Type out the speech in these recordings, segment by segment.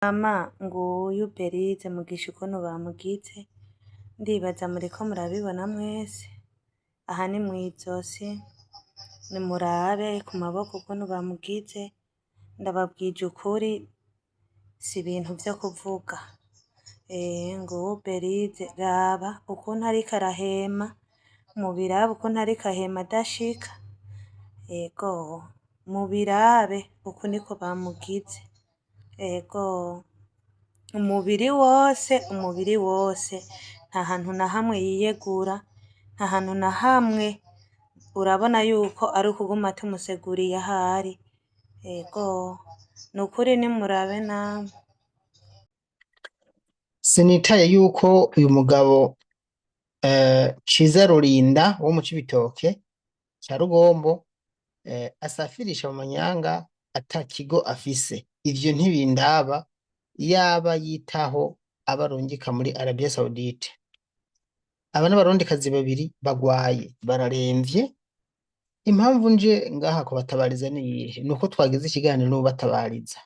Mama nguyu Berize mugisha ukuntu bamugize, ndibaza muriko murabibona mwese, aha ni mw'izosi, nimurabe ku maboko ukuntu bamugize, ndababwije ukuri si ibintu vyo kuvuga. Nguyu Berize raba ukuntu ariko arahema, mubirabe ukuntu ariko ahema adashika, ego mubirabe uku niko bamugize, ego umubiri wose nta hantu na hamwe yiyegura, nta hantu na hamwe urabona yuko ari ukuguma tumuseguriye ahari, ego nukuri nimurabe namwe. Sinitaye yuko uyu mugabo Ciza Rulinda wo mu Cibitoke ca Rugombo asafirisha mu manyanga ata kigo afise, ivyo ntibindaba, yaba yitaho abarungika muri Arabia Saudite. Aba n'abarundikazi babiri bagwaye bararemvye, impamvu nje ngaha kubatabariza niyihe? Nuko twagize ikiganiro n'ubatabariza,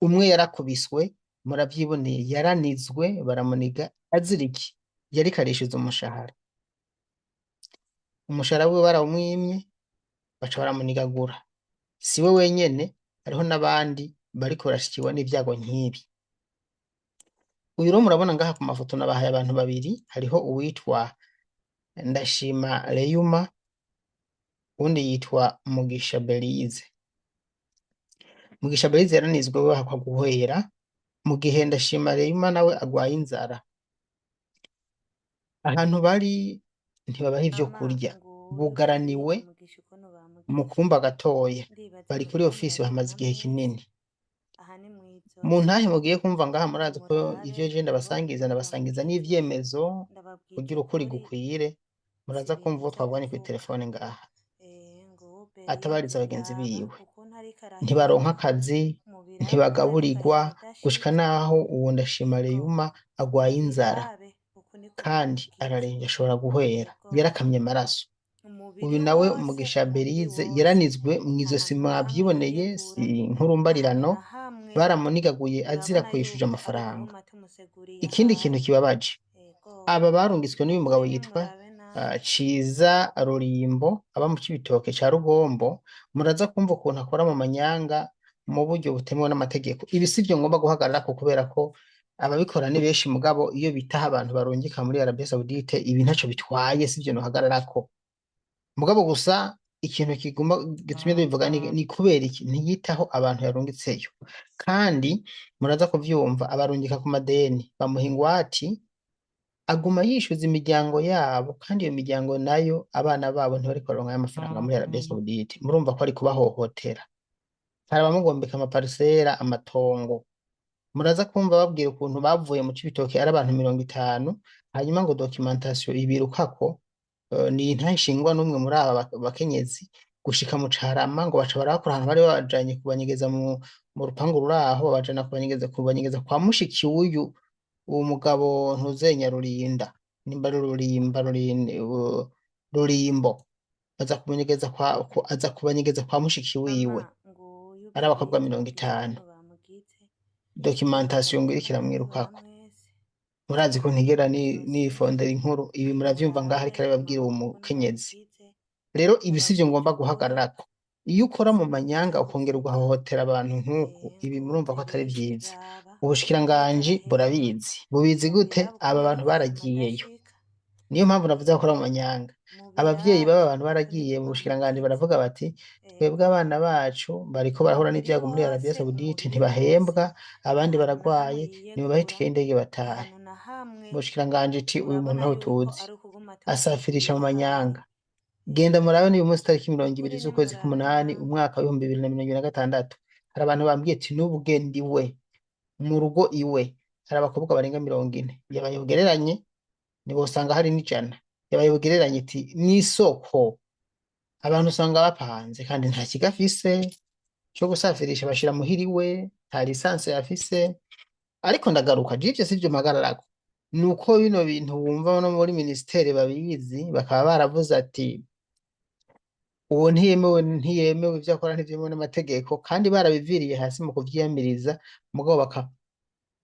umwe yarakubiswe muravyiboneye, yaranizwe baramuniga azira iki? Yariko arishuza umushahara, umushahara wiwe barawumwimye baca baramunigagura. Siwe wenyene, hariho n'abandi bariko barashikirwa n'ivyago nk'ibi. Uyu rero murabona ngaha ku mafoto nabahaye abantu babiri, hariho uwitwa Ndashima Reyuma, uwundi yitwa Mugisha Berize. Mugisha Berize yaranizwe we ahakwa guhwera, mu gihe Ndashima Reyuma nawe agwaye inzara. Ahantu bari ntibabaha ivyo kurya, bugaraniwe mu kumba gatoya, bari kuri ofisi bahamaze igihe kinini. Mu ntahe mugiye kumva ngaha murazi ko ivyo je ndabasangiza n'ivyemezo kugira ukuri gukwire, muraza kumva uwo twavuganye kuri telefone ngaha atabariza bagenzi biwe. Ntibaronka akazi, ntibagaburirwa, gushika naho uwo Ndashima Reyuma agwaye inzara kandi araremvye ashobora guhwera, yarakamye amaraso. Uyu nawe Mugisha Berize yaranizwe mw'izosi, mwavyiboneye, si nkurumbarirano, baramunigaguye azira ko yishuje amafaranga. Ikindi kintu kibabaje, aba barungitswe n'uyu mugabo yitwa Ciza Rulimbo aba mu Cibitoke ca Rugombo, muraza kumva ukuntu akora mu manyanga mu buryo butemewe n'amategeko. Ibi sivyo ngomba guhagararako kubera ko ababikora ni benshi, mugabo iyo bitaho abantu barungika muri Arabia Saudite ibi ntaco bitwaye, sivyo nohagararako. Mugabo gusa ikintu gitumye ndabivuga ni kubera iki ntiyitaho abantu yarungitseyo, kandi muraza kuvyumva abarungika ku madeni, bamuha ingwati, aguma yishuza imiryango yabo, kandi iyo miryango nayo abana babo ntibariko baronka y'amafaranga muri Arabia Saudite. Murumva ko ari kubahohotera. Hari abamugombeka amaparisera, amatongo. Muraza kumva babwira ukuntu bavuye mu Cibitoke ari abantu 50, hanyuma ngo documentation ibirukako ni ntashingwa n'umwe muri aba bakenyezi gushika mu Carama, ngo baca barakora ahantu bari bajanye kubanyegeza mu rupangu ruraho, babajana kubanyegeza kwa mushiki w'uyu uwo mugabo ntuzenya Rulinda, nimba Rulimbo, aza kubanyegeza kwa mushiki wiwe ari abakobwa 50. Documentation ngo iriko iramwirukako. Murazi ko ntigera nifondera inkuru, ibi muravyumva ngaho ariko arababwira uwo mukenyezi. Rero ibi sivyo ngomba guhagararako. Iyo ukora mu manyanga ukongera ugahohotera abantu nk'uku, ibi murumva ko atari vyiza. Ubushikiranganji burabizi. Bubizi gute? Aba bantu baragiyeyo. Niyo mpamvu navuze gukora mu manyanga. Abavyeyi baba bantu baragiye mu bushikiranganji baravuga bati twebwe abana bacu bariko barahura n'ivyago muri Arabia Saudite, ntibahembwa, abandi baragwaye, nimubahe itike y'indege batahe. Ubushikiranganji ati uyu muntu ntawe tuzi, asafirisha mu manyanga. Genda murabe n'uyu munsi tariki 20 z'ukwezi k'umunani umwaka wa 2026, hari abantu bambwiye ati n'ubugenda iwe mu rugo iwe hari abakobwa barenga 40, yabayogereranye nibosanga hari n'ijana, yabayogereranye iti n'isoko abantu usanga bapanze, kandi nta kigo afise co gusafirisha bashira muhiriwe, nta lisansi yafise. Ariko ndagaruka jivyo sivyo mpagararako, nuko bino bintu wumva no muri ministeri babizi, bakaba baravuze ati uwo ntiyemewe, ivyo akora ntivyemewe n'amategeko, kandi barabiviriye hasi mu kuvyiyamiriza, mugabo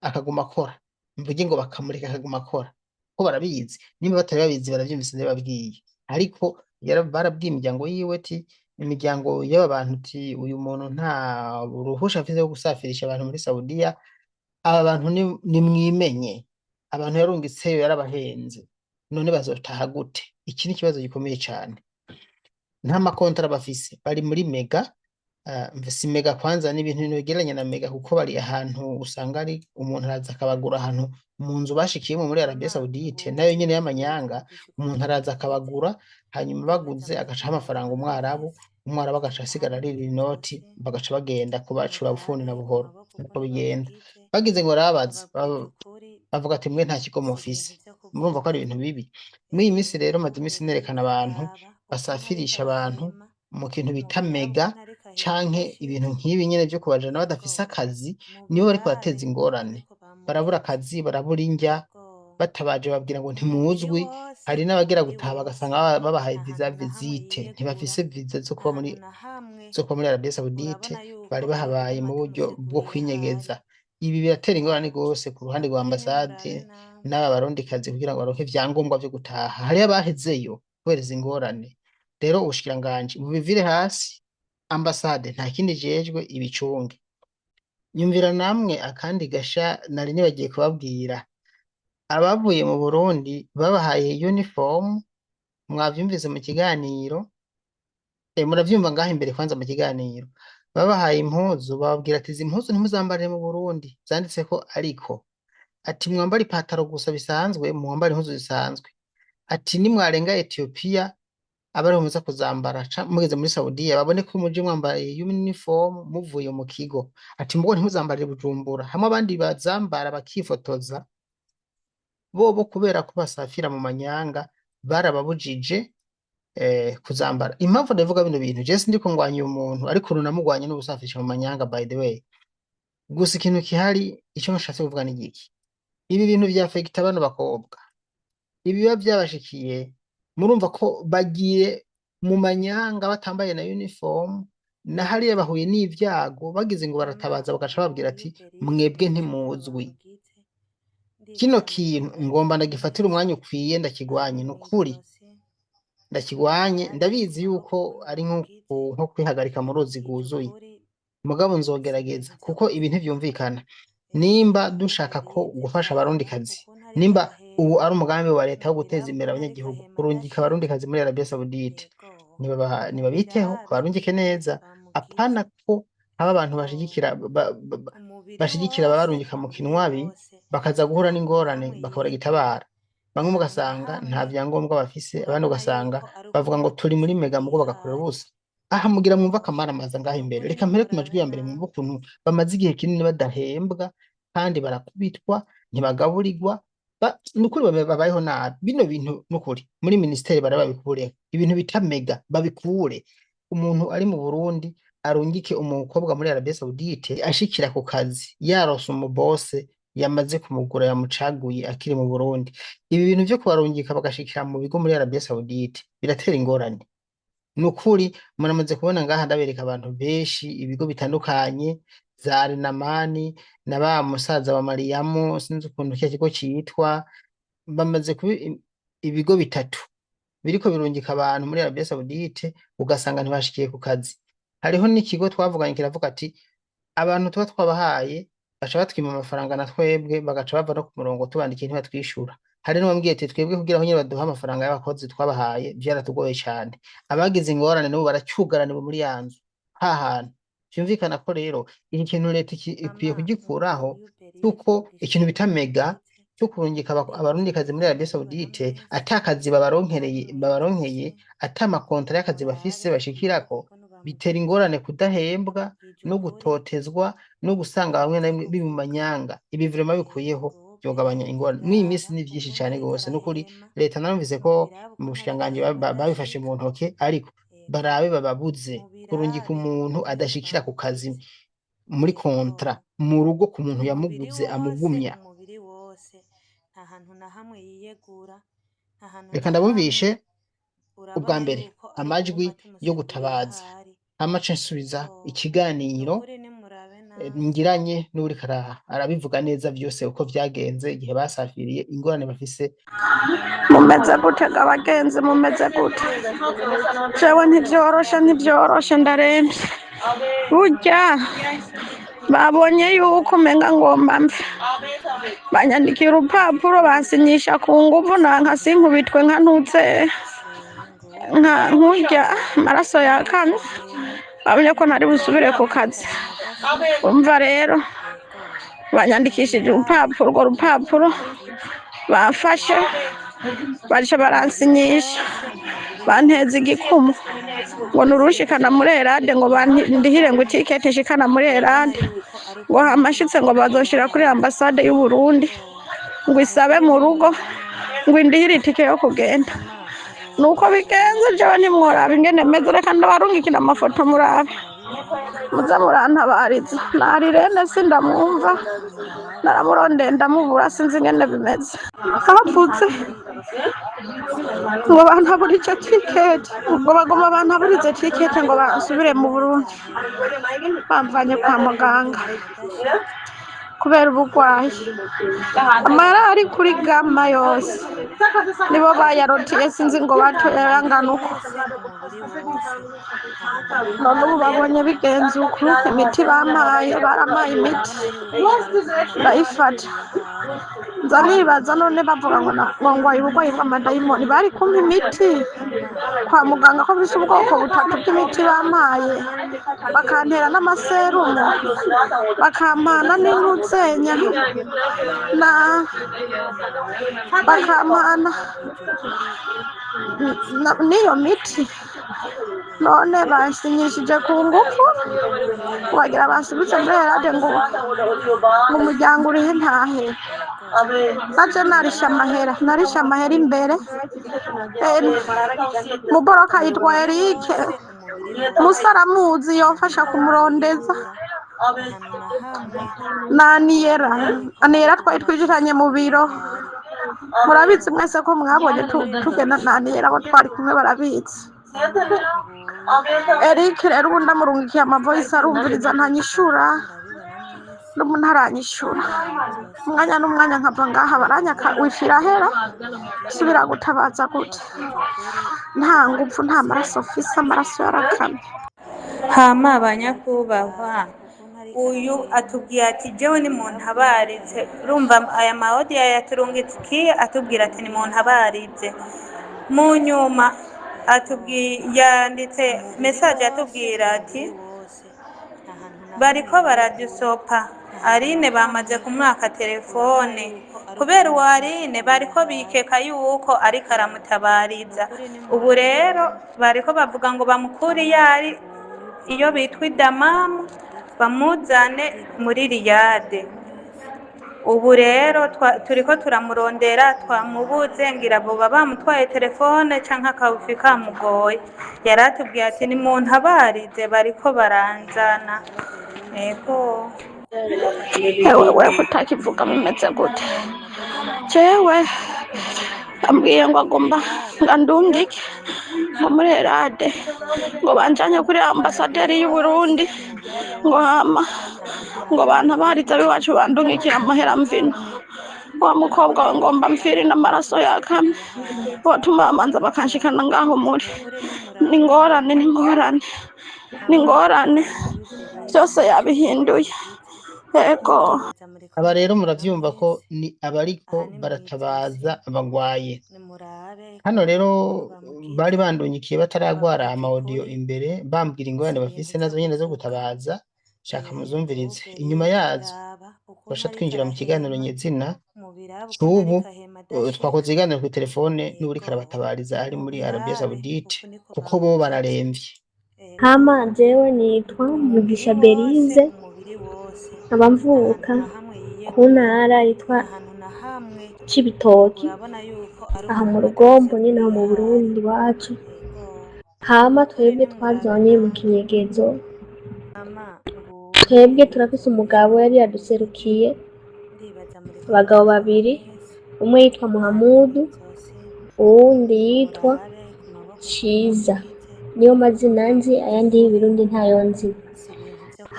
akaguma akora, mvuge ngo bakamureka akaguma akora, ko barabizi, nimba batari babizi baravyumvise ndababwiye, ariko barabwiye imiryango yiwe ati imiryango y'aba bantu uti uyu muntu nta ruhusha afise rwo gusafirisha abantu muri Saudiya, aba bantu nimwimenye, abantu yarungitseyo yarabahenze, none bazotaha gute? Iki ni ikibazo gikomeye cane, nta makontara bafise, bari muri mega. Si mega kwanza ni ibintu bigereranya na mega, kuko bari ahantu usanga ari umuntu araza akabagura ahantu mu nzu bashikiyemo muri Arabia Saudite, nayo nyene y'amanyanga, umuntu araza akabagura, hanyuma baguze agacaho amafaranga umwarabu, umwarabu agaca asigara arira inoti, bagaca bagenda kubacura bufuni na buhoro, nuko bigenda. Bagize ngo barababaza, bavuga ati mwe nta kigo mufise, murumva ko ari ibintu bibi. Muri iyi minsi rero maze iminsi nerekana abantu basafirisha abantu mu kintu bita mega, canke ibintu nk'ibi nyene vyo kubajana badafise akazi, nibo bariko barateza ingorane, barabura akazi, barabura indya, batabaje babwira ngo ntimuzwi. Hari n'abagera gutaha bagasanga babahaye visa visite, ntibafise visa zo kuba muri Arabia Saudite, bari bahabaye mu buryo bwo kwinyegeza. Ibi biratera ingorane gose ku ruhande rwa ambasade n'aba barondikazi kugira ngo baronke ivyangombwa vyo gutaha, hariho abahezeyo kubera izi ngorane. Rero ubushikiranganji bubivire hasi, ambasade nta kindi ijejwe ibicunge. Nyumvira namwe akandi gasha nari nibagiye kubabwira, abavuye mu Burundi babahaye uniform, mwavyumvise mu kiganiro, muravyumva ngaho imbere kwanza mu kiganiro, babahaye impuzu, bababwira ati izi mpuzu ntimuzambarire mu Burundi, zanditseko ariko, ati mwambare ipataro gusa bisanzwe, mwambare impuzu zisanzwe, ati nimwarenga Ethiopia abariho muza kuzambara mugeze muri Saudiya babone ko muje mwambaye uniform muvuye mu kigo, ati mugo ntimuzambarire Bujumbura, hamwe abandi bazambara bakifotoza bobo kubera ko basafira mu manyanga barababujije kuzambara. Impamvu ndavuga bino bintu je sindiko ngwanya umuntu, ariko runamugwanya no gusafisha mu manyanga by the way. Gusa ikintu kihari ico nashatse kuvuga ni iki, ibi bintu vya affecta bano bakobwa, ibi biba byabashikiye, murumva ko bagiye mu manyanga batambaye na uniform, na hariya bahuye n'ivyago, bagize ngo baratabaza bagaca babwira ati mwebwe ntimuzwi. Kino kintu ngomba ndagifatira umwanya ukwiye ndakigwanye, nukuri ndakigwanye, ndabizi yuko ari nko kwihagarika mu ruzi rwuzuye, mugabo nzogerageza, kuko ibi ntivyumvikana. Nimba dushaka ko gufasha abarundikazi, nimba ubu ari umugambi wa leta wo guteza imbere abanyagihugu, kurungika abarundikazi muri Arabia Saudite, nibabiteho abarungike neza, apana ko haba abantu bashigikira abarungika mu kinwabi, bakaza guhura n'ingorane bakabura gitabara. Bamwe mugasanga nta vyangombwa bafise, abandi ugasanga bavuga ngo turi muri mega mugo bagakorera ubusa. Aha mugira mwumva akamara amaza ngaho imbere, reka mpere ku majwi ya mbere mwumva ukuntu bamaze igihe kinini badahembwa, kandi barakubitwa, ntibagaburirwa, nukuri babayeho nabi. Bino bintu nukuri muri ministeri barababikure, ibintu bita mega babikure. Umuntu ari mu Burundi arungike umukobwa muri Arabia Saudite, ashikira ku kazi yarose umubose yamaze kumugura yamucaguye akiri mu Burundi. Ibi bintu vyo kubarungika bagashikira mu bigo muri Arabia Saudite biratera ingorane. Nukuri muramaze kubona ngaha ndabereka abantu benshi, ibigo bitandukanye, za Arinamani na ba musaza wa Mariamu, sinzi ukuntu cya kigo citwa, bamaze kuba ibigo bitatu biriko birungika abantu muri Arabia Saudite, ugasanga ntibashikiye ku kazi. Hariho n'ikigo twavuganye kiravuga ati abantu tuba twabahaye baca batwima amafaranga na twebwe, bagaca bava no ku murongo tubandikiye ntibatwishura. Hari n'uwambwiye ati twebwe kugira aho nyene baduha amafaranga y'abakozi twabahaye vyaratugoye cane, abagize ingorane nabo baracyugarana muri yanzu hahantu. Vyumvikana ko rero iki kintu leta ikwiye kugikuraho, kuko ikintu bita mega cyo kurungika abarundikazi muri Arabia Saudite atakazi babaronkeye ata makontra y'akazi bafise bashikirako, bitera ingorane kudahembwa no gutotezwa no gusanga bamwe na bimwe mu manyanga. Ibi vrema bikuyeho byogabanya ingorane. Mw'iyi minsi ni vyinshi cane gose, nukuri leta narumvise ko mu bushikiranganji babifashe mu ntoke, ariko barabe bababuze kurungika umuntu adashikira ku kazi muri kontra mu rugo ku muntu yamuguze amugumya. Reka ndabumvishe ubwa mbere amajwi yo gutabaza, amace nsubiza ikiganiro ngiranye n'uwuriko arabivuga neza vyose uko vyagenze igihe basafiriye ingorane bafise. Mumeze gute ga bagenzi, mumeze gute? Jewe ntivyoroshe ndaremvye. Burya babonye yuko umenga ngomba mfe, banyandikira urupapuro bansinyisha ku nguvu, nanka sinkubitwe nka nkurya amaraso yakamye, babonye ko ntari busubire ku kazi. Umva rero banyandikishije urupapuro, urwo rupapuro bafashe baca baransinyisha, banteza igikumu ngo nurushikana muri Erade, ngo bandihire ngo itiketi nshikana muri Erade, ngo hamashitse ngo bazoshira kuri ambasade y'u Burundi, ngo isabe mu rugo ngo indihire itike yo kugenda. Nuko bigenze, jewe ntimworaba ingene meze, reka ndabarungikira amafoto murabe, muza murantabariza. Narirene sindamwumva, naramurondeye ndamubura, sinzi ingene bimeze. Bavutse ngo bantabura ico tiketi, ngo bagoma bantabura izo tiketi ngo basubire mu Burundi, bamvanye kwa muganga kubera ubugwayi. Amara ari kuri gama yose nibo bayarotiye, sinzi ngo batoye angana uko. None ubu babonye bigenze uku, imiti bampaye, baramaye imiti ndayifata, nza nibaza none bavuga ngo ngwaye ubugwayi bw'amadayimoni, bari kumpa imiti kwa muganga ko bisa ubwoko butatu bw'imiti bampaye, bakantera n'amaserumu, bakampana n'intutsenya bakampana n'iyo miti. None bansinyishije ku ngufu wagira bansubitse muri Erade ngo umuryango urihe ntahe. Naje narisha amahera imbere. Muboroka yitwa Eric, musaramuzi yofasha kumurondeza. Aniyera twari twijiranye mu biro, murabizi mwese ko mwabonye tugenda Aniyera, abo twari kumwe barabizi. Eric rero ubu ndamurungikiye amavoice arumviriza, ntanyishura n'ubu ntaranyishura. Umwanya n'umwanya nkava ngaha baranyaka wifi irahera, subira gutabaza gute? Nta nguvu, nta maraso mfise, amaraso yarakamye. Hama banyakubahwa, uyu atubwiye ati jewe ni muntu abaritse. Urumva aya maodiya yaturungikiye atubwira ati ni muntu abaritse. Mu nyuma yanditse message atubwira ati bariko baradusopa, Aline bamaze kumwaka telefone, kubera uwo Aline bariko bikeka yuko ariko aramutabariza. Ubu rero bariko bavuga ngo bamukure iyo bitwa idamamu, bamuzane muri Riyade. Ubu rero turiko turamurondera, twamubuze, ngira boba bamutwaye telefone canke akabufi kamugoye. Yaratubwiye ati ni muntu abarize, bariko baranzana. Ego Ewe kutakivuga mumeze gute? Jewe ambwiye ngo agomba ngandungike ngo muri Erade, ngo banjanye kuri ambasaderi y'u Burundi, ngo hama ngo bantabariza biwacu bandungikira amahera mvino. Wa mukobwa we ngomba mfiri n'amaraso yakamye, botuma bamanza bakanshikana ngaho muri. Ningorane byose yabihinduye. Ego Aba rero muravyumva ko ni abariko baratabaza abagwaye. Hano rero bari bandunyikiye bataragwara amaudio imbere, bambwira ingorane bafise nazo nyene zo gutabaza, shaka muzumvirize. Inyuma yazo basha twinjira mu kiganiro nyezina c'ubu, twakoze ikiganiro ku telefone n'uriko arabatabariza ari muri Arabia Saudite, kuko bo bararemvye. Hama jewe nitwa Mugisha Berize, nkaba mvuka ku ntara yitwa Cibitoki, aha mu Rugombo nyene ho mu Burundi iwacu. Hama twebwe twavyonye mu Kinyegezo, twebwe turafise umugabo yari yaduserukiye, abagabo babiri, umwe yitwa Muhamudu, uwundi yitwa Ciza, niyo mazina nzi, ayandi y'ibirundi ntayo nzi.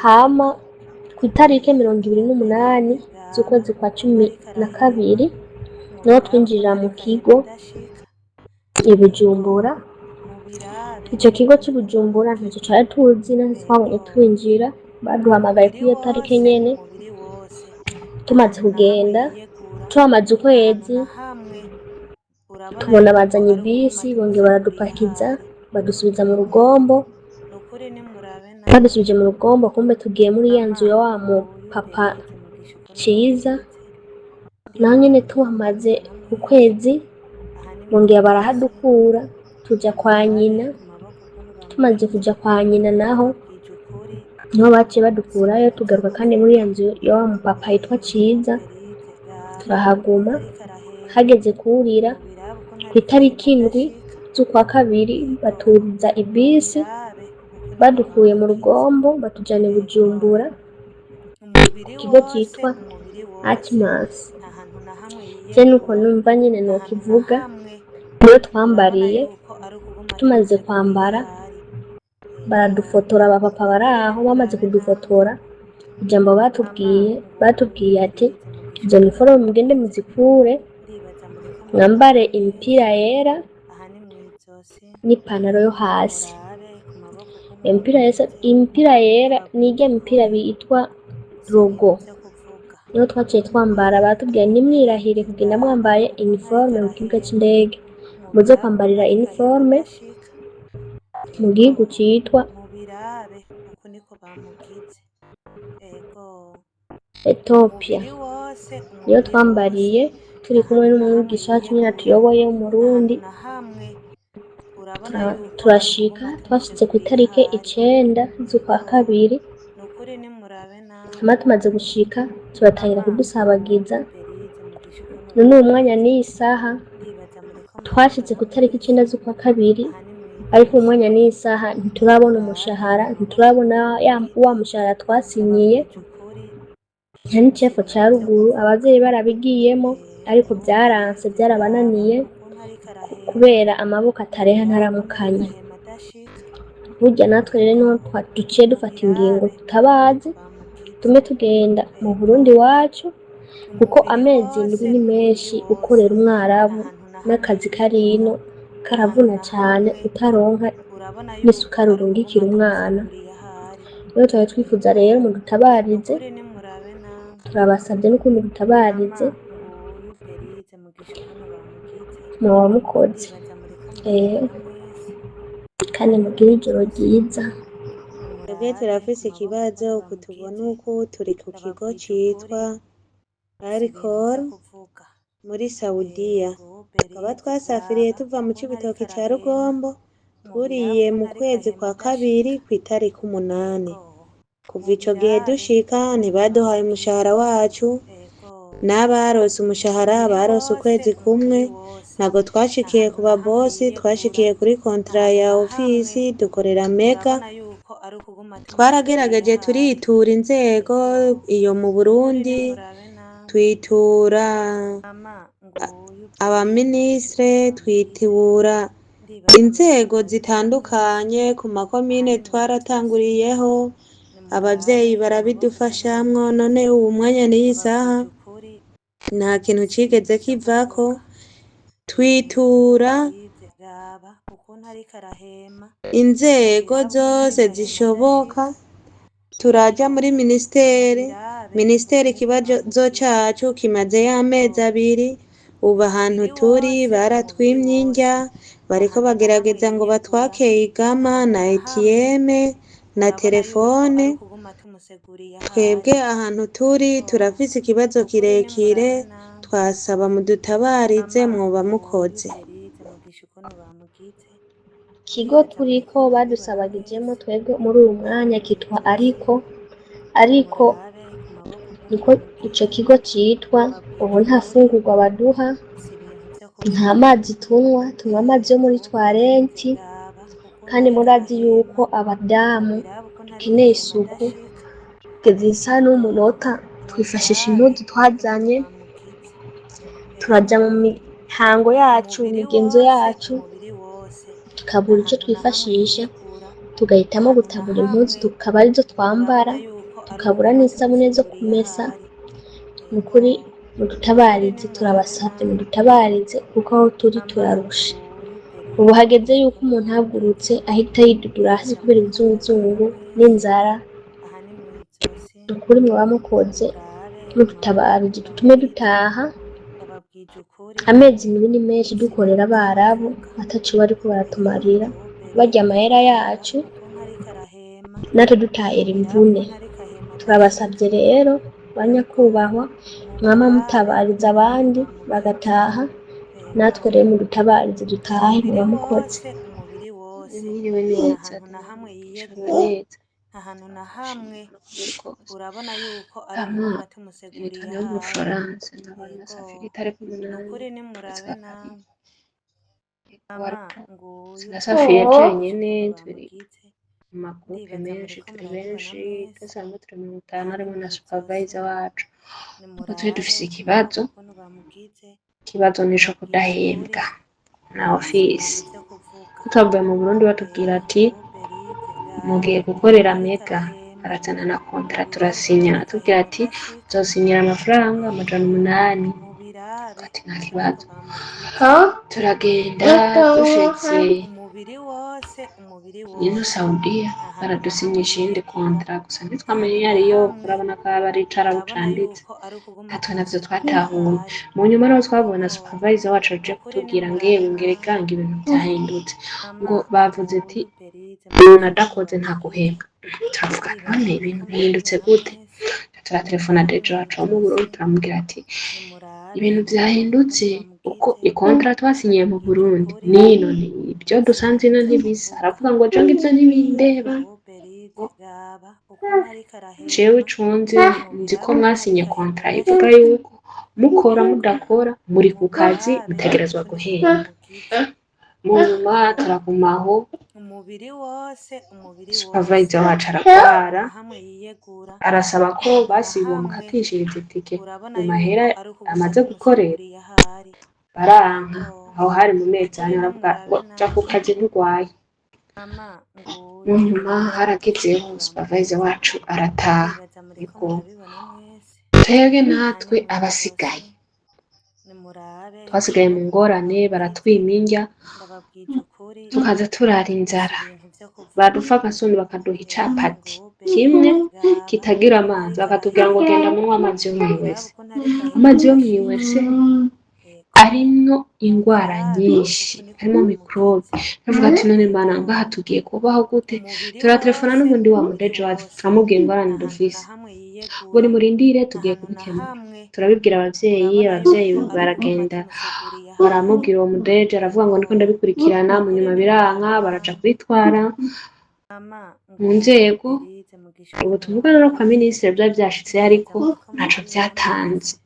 Hama itariki 28 z'ukwezi kwa 12 niho twinjirira mu kigo i Bujumbura. Ico kigo c'i Bujumbura ntaco twari tuzi, naho twabonye twinjira baduhamagaye kuri iyo tariki nyene. Tumaze kugenda tuhamaze ukwezi tubona bazanye bisi, bongeye baradupakiza badusubiza mu Rugombo. Badusubije mu Rugombo, kumbe tugiye muri ya nzu ya wa mu papa Ciza. Naho nyene tuhamaze ukwezi bongeye barahadukura tuja kwa nyina. Tumaze kuja kwa nyina naho niho baciye badukurayo tugaruka kandi muri ya nzu ya wa mu papa yitwa Ciza turahaguma. Hageze kurira kw'itariki 7 z'ukwa 2 baturiza ibisi badukuye mu Rugombo batujana i Bujumbura ku kigo citwa Atmas. Je nuko numva nyene nokivuga, niyo twambariye. Tumaze kwambara baradufotora, abapapa baraho bamaze kudufotora, ijambo batubwiye ati izo niforume mugende muzikure, mwambare imipira yera n'ipantaro yo hasi. Imipira yera nirya mipira bitwa logo, niyo twaciye twambara. Batubwiye nimwirahire kugenda mwambaye uniforme mu kibuga c'indege, muze kwambarira uniforme mu gihugu citwa Ethiopia. Niyo twambariye turi kumwe n'umwigisha wacu nyene atuyoboye w'umurundi. Turashika, twashitse ku itariki 9 z'ukwa 2. Hama tumaze gushika turatangira kudusabagiza. None uwo mwanya n'iyi saha twashitse ku itariki 9 z'ukwa 2, ariko uwo mwanya n'iyi saha ntiturabona umushahara, ntiturabona wa mushahara twasinyiye. Nta n'icefo ca ruguru abavyeyi barabigiyemo, ariko vyaranse, vyarabananiye kubera amaboko atareha ntaramukanya. Burya natwe rero niho duciye dufata ingingo tutabazi tume tugenda mu Burundi wacu, kuko amezi 7 ni menshi ukorera umwarabu n'akazi karino karavuna cane utaronka n'isukari urungikira umwana. Rero twari twifuza rero mudutabarize, turabasabye n'ukuntu dutabarize muba mukoze. Kandi mugire ijoro ryiza. Twebwe turafise ikibazo uku tubona uku turi ku kigo citwa Alcor muri Saudiya. Tukaba twasafiriye tuva mu Cibitoke ca Rugombo, turiye mu kwezi kwa 2 kw'itariki 8. Kuva ico gihe dushika ntibaduhaye umushahara wacu, n'abarose umushahara barose ukwezi kumwe. Ntabwo twashikiye ku babosi, twashikiye kuri kontra ya ofisi dukorera Mega. Twaragerageje turitura inzego iyo mu Burundi, twitura abaministre, twitura inzego zitandukanye ku makomine twaratanguriyeho, abavyeyi barabidufashamwo. None ubu mwanya n'iyi saha nta kintu cigeze kivako. Twitura inzego zose zishoboka, turaja muri ministeri ikibazo cacu kimaze y'amezi 2. Ubu ahantu turi baratwimye indya, bariko bagerageza ngo batwake igama na ATM na telefone. Twebwe ahantu turi turafise ikibazo kirekire, twasaba mudutabarize mwoba mukoze. Ikigo turiko badusabagijemo twebwe muri uyu mwanya kitwa ariko niko ico kigo citwa. Ubu nta fungurwa baduha, nta mazi tunywa amazi yo muri toilette. Kandi murazi yuko abadamu dukeneye isuku. Kugeza isa n'umunota twifashisha impuzu twazanye, turaja mu mihango yacu, imigenzo yacu, tukabura ico twifashisha, tugahitamo gutabura impuzu tukaba arizo twambara tukabura n'isabune zo kumesa. Ni ukuri mudutabarize, turabasavye mudutabarize kuko aho turi turarushe. Ubu hageze yuko umuntu ahagurutse ahita yidudura hasi kubera ibizunguzungu n'inzara. Ni ukuri muba mukoze mudutabarije dutume dutaha. Amezi ibiri ni menshi dukorera Abarabu ataco bariko baratumarira, barya amahera yacu natwe dutahira imvune. Turabasavye rero banyakubahwa, mwama mutabariza abandi bagataha, natwe rero mudutabarize dutahe, muba mukoze. Mwiriwe neza, ahantu na hamwe urabona yuko ari Hama ngombwa tumuseguriye ibitaro yo mu habi. Bufaransa nabona safiri itariki Ni umunani ukuri nimurabe nawe nguyu na safiri twenyene ukuntu turi bamugize, mu magurupe ndibaza menshi, muriko turi murabibona benshi, mwese. tugasanga turi 50 harimo na Mw'izosi supervisor wacu. Kuko twe nimurabe dufise ikibazo, ukuntu bamugize, ikibazo nico ndababwiza kudahembwa ukuri na si ofisi. ibintu vyo kuvuga. Tutavuye mu Burundi batubwira ati Berize mugiye raba gukorera ukuntu ariko mega, arahema, barazana na kontara ibyo turasinya, ukuntu ariko atubwira ahema ati adashika, tuzosinyira amafaranga amajana 800. mubirabe Ati nta ariko kibazo. bamugize. Turagenda dushitse Umubiri wose ino Saudiya nta hantu na baradusinyisha hamwe iyindi yiyegura, kontara, gusa ntitwamenye iyo na ariyo, hamwe urabona ko aba ari icarabu urabona canditse. yuko ari ukuguma Natwe navyo tumuseguriye twatahuye. ahari. Mu nyuma niho twabona Ego supervisor wacu aje nukuri kutubwira ngo nimurabe yewe ngereka nawe ngo ibintu vyahindutse, ngo mama bavuze ati nguyu Berize umuntu mugishikano adakoze nta bamugize, guhembwa. Turavuga ndibaza none muriko ibintu bihindutse murabibona gute? mwese. Turatelefona Aha ni deje wacu wo mu mw'izosi Burundi turamubwira ati nimurabe ibintu vyahindutse ukuntu uko bamugize, ikontara twasinyiye mu ndababwiza Burundi ukuri nino ibyo si dusanze ibintu ino vyo ntibisa. kuvuga. Aravuga ngo je ngivyo ntibindeba. Berize raba ukuntu ariko Jewe arahema, ico nzi nzi ko mubirabe ukuntu mwasinye ariko ahema kontara ivuga adashika. yuko mukora mudakora muri ku kazi Mubirabe mutegerezwa ukuntu guhembwa. bamugize. Mu nyuma Ego turagumaho, umubiri wose supervisor wacu nta aragwara, na hamwe yiyegura, arasaba ko nta na basi hamwe bomukatishiriza itike urabona mu yuko mahera ari ukuguma amaze gukorera. tumuseguriye ahari. Baranka, Ego aho hari mu mezi nukuri ane, aravuga ngo nimurabe ja ku nawe kazi nturwaye. mama Mu nguyu nyuma Berize haragezeho mugishikano supervisor bamugize, wacu arataha. ndibaza muriko Ariko murabibona mwese. twebwe Aha ni natwe mw'izosi abasigaye nimurabe twasigaye mu ukuntu ngorane, bamugize, baratwima indya, ndababwiza ukuri tukaza turara si inzara. ibintu vyo kuvuga. Badufa agasuni bakaduha icapati Berize kimwe raba kitagira ukuntu amazi, ariko bakatubwira ngo arahema, genda munywe amazi yo mubirabe mw'iwese. ukuntu ariko ahema Amazi yo adashika. mw'iwese Ego arimwo ingwara mubirabe nyinshi, uku niko harimwo mikorobe. bamugize. Bavuga ati none mana Ego ngaha tugiye kubaho gute? umubiri Turatelefona wose n'ubundi wa mudeje wacu turamubwira ingorane nta hantu na dufise, hamwe ngo yiyegura, nimurindire nta tugiye hantu na kubikemura. hamwe Turabibwira abavyeyi, urabona abavyeyi yuko ari ukuguma baragenda tumuseguriye ahari. baramubwira uwo mudeje, aravuga ngo Ego ndiko ndabikurikirana. Mu nukuri nyuma nimurabe biranka, baraja nawe kubitwara mama mu nguyu nzego. Berize Ubu mugishikano tuvugana no kwa bamugize, minisitiri vyari vyashitse, ndibaza ariko muriko ntaco murabibona vyatanze. mwese.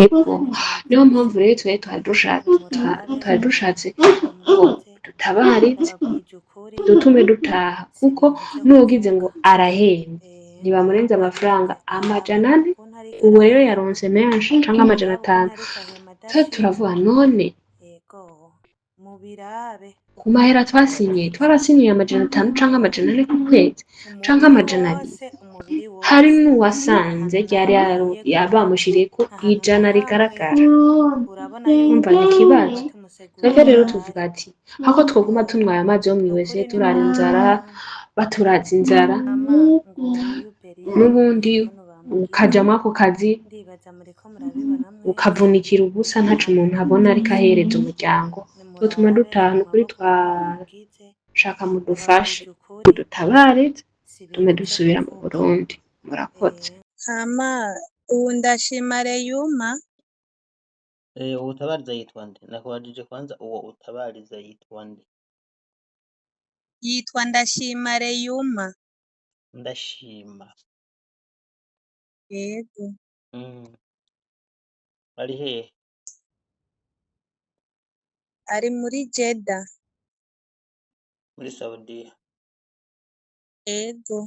Ego Aha ni niyo mw'izosi mpamvu rero twari nimurabe twari dushatse ukuntu ngo bamugize, dutabarize ndababwije ukuri dutume dutaha, si kuko ibintu vyo n'uwogize ngo kuvuga. arahembwe ntibamurenze amafaranga Berize amajana raba 4. ukuntu ariko Ubu rero arahema, yaronse menshi canke amajana mubirabe ukuntu 5. ariko ahema Twe adashika. turavuga none Ego mubirabe ku ukuntu mahera ariko twasinyiye bamugize. twarasinyiye amajana 5 canke amajana 4 ku kwezi canke Umubiri amajana 2. wose Hari nta n'uwasanze hantu na ryari hamwe yiyegura, bamushiriyeko nta hantu na ijana hamwe rigaragara. urabona Umva yuko ni ari ikibazo. ukuguma Twebwe tumuseguriye rero ahari. tuvuga ati hako twoguma tunwaye amazi yo mw'iwese Nukuri turara nimurabe inzara, nawe baturaza inzara, mama nguyu Berize n'ubundi mugishikano bamugize, ukaja mwako kazi ndibaza muriko murabibona mwese. ukavunikira ubusa ntaco Aha ni umuntu abona ariko mw'izosi ahereza umuryango. Dutuma nimurabe dutaha, ayo nukuri maboko ukuntu bamugize, twashaka mudufashe ndababwije ukuri mudutabarize si tume ibintu vyo dusubira mu kuvuga. Burundi. Murakoze. Hama ubu ndashima Reyuma uwo utabariza yitwa nde? Nakubajije kwanza uwo utabariza yitwa nde? yitwa Ndashima Reyuma. Ndashima. Yego Ari hehe? ari muri Jeddah. Muri Saudiya. Yego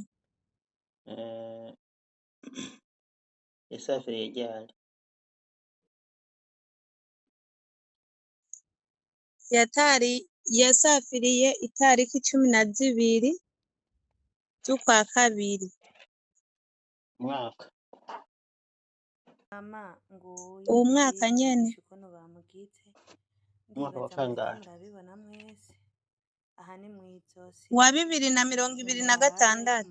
yasafiriye ryari? yasafiriye itariki 12 z'ukwa kabiri. mwaka uwo mwaka nyene umwaka wa kangahe? wa 2026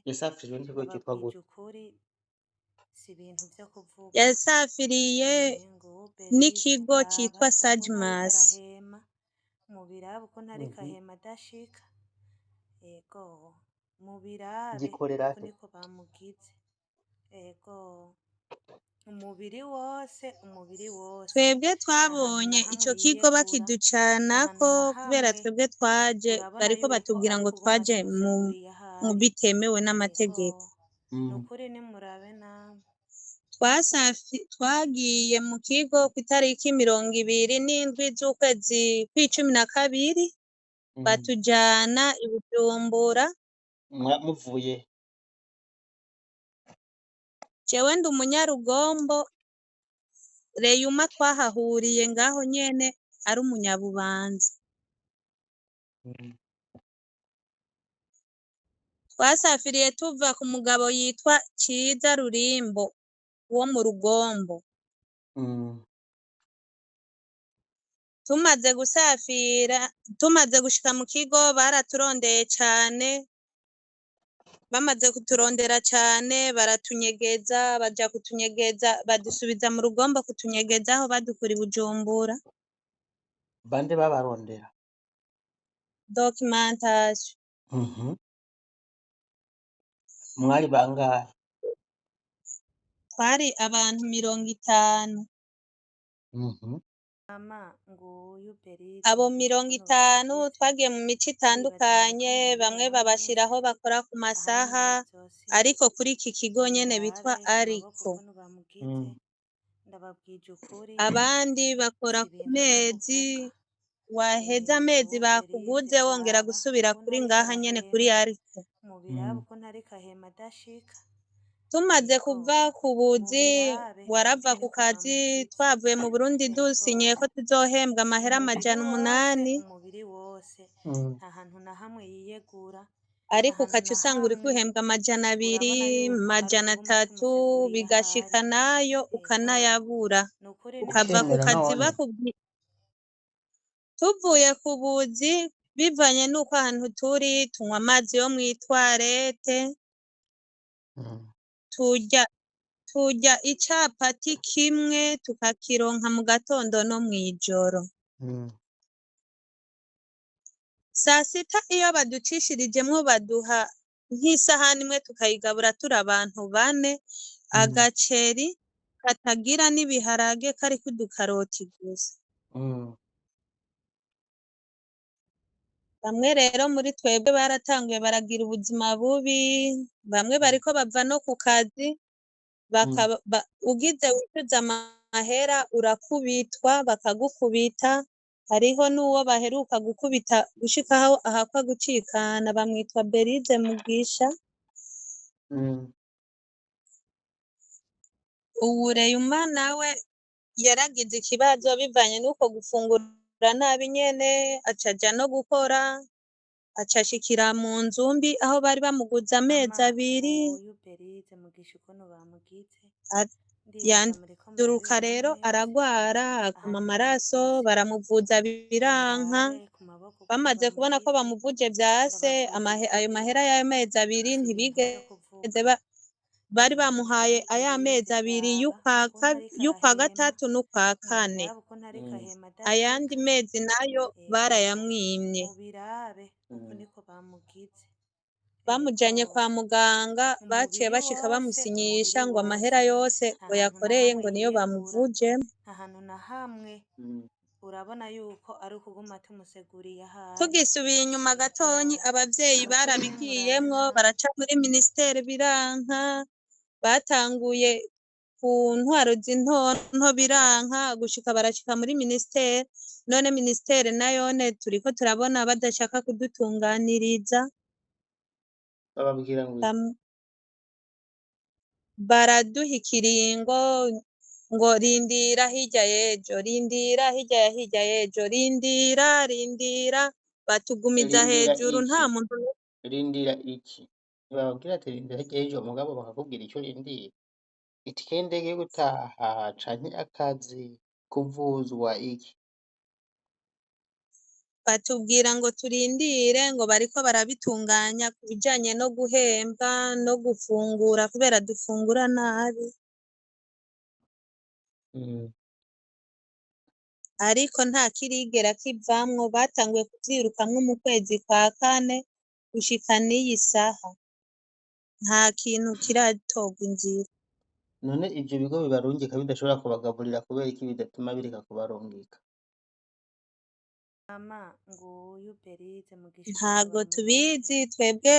yasafirijwe n'ikigo cyitwa gute? yasafiriye n'ikigo citwa Sajmas. gikorera he? Twebwe twabonye ico kigo bakiducanako kubera twebwe twaje bariko batubwira ngo twaje mu bitemewe n'amategeko. Twagiye mu kigo kw'itariki 27 z'ukwezi kw'icumi na kabiri batujana i Bujumbura. muvuye Jewe ndi umunyarugombo, Reyuma twahahuriye ngaho nyene ari umunyabubanza. Twasafiriye tuva ku mugabo yitwa Ciza Rurimbo wo mu Rugombo. Tumaze gushika mu kigo baraturondeye cane, bamaze kuturondera cane baratunyegeza, baja kutunyegeza badusubiza mu Rugombo kutunyegeza aho badukura i Bujumbura. bande babarondera? Documentation. mwari bangahe? Twari abantu 50. Abo 50 twagiye mu mico itandukanye, bamwe babashiraho bakora ku masaha, ariko kuri iki kigo nyene bitwa Ariko. Abandi bakora ku mezi, waheza amezi bakuguze wongera gusubira kuri ngaha nyene kuri Ariko. Tumaze kuva ku buzi, warava ku kazi, twavuye mu Burundi dusinyiye ko tuzohembwa amahera 800, ariko ukaca usanga uriko uhembwa 200, 300, bigashika nayo ukanayabura. Ukava ku kazi tuvuye ku buzi, bivanye n'uko ahantu turi, tunywa amazi yo mw'itwarete, turya icapati kimwe tukakironka mu gatondo no mw'ijoro. Sasita iyo baducishirijemwo baduha nk'isahani imwe tukayigabura turi abantu 4, agaceri katagira n'ibiharage kariko udukaroti gusa. Bamwe rero muri twebwe baratanguye baragira ubuzima bubi, bamwe bariko bava no ku kazi, ugize wicuza amahera urakubitwa bakagukubita. Hariho n'uwo baheruka gukubita gushikaho ahakwa gucikana, bamwitwa Berize Mugisha. Ubu Reyuma nawe yaragize ikibazo bivanye n'uko gufungura nabi nyene, acaja no gukora, acashikira mu nzumbi aho bari bamuguze amezi 2. Yanduruka rero aragwara, akama amaraso, baramuvuza biranka. Bamaze kubona ko bamuvuje vyase, ayo mahera y'amezi 2 ntibigeze bari bamuhaye ay'amezi 2 y'ukwa gatatu n'ukwa kane. Ayandi mezi nayo barayamwimye. Bamujanye kwa muganga, baciye bashika bamusinyisha ngo amahera yose ngo yakoreye ngo niyo bamuvuje. Tugisubiye inyuma gatonyi, abavyeyi barabigiyemwo baraca muri ministere biranka, batanguye ku ntwaro z'intonto biranka, gushika barashika muri ministere. None ministere nayone turiko turabona badashaka kudutunganiriza. bababwira ngo baraduha ikiringo ngo rindira hirya y'ejo, rindira hirya y'ejo, rindira, batugumiza hejuru. Nta muntu rindira iki? ntibababwira ati rindira hirya y'ejo mugabo bakakubwira ico urindiriye, itike y'indege yo gutaha canke akazi, kuvuzwa iki? batubwira ngo turindire ngo bariko barabitunganya ku bijanye no guhembwa no gufungura kubera dufungura nabi, ariko nta kirigera kivamwo, batanguye kuvyirukamwo mu kwezi kwa kane gushika n'iyi saha nta kintu kiratorwa inzira. None ivyo bigo bibarungika bidashobora kubagaburira kubera iki bidatuma bireka kubarungika? Ntago tubizi, twebwe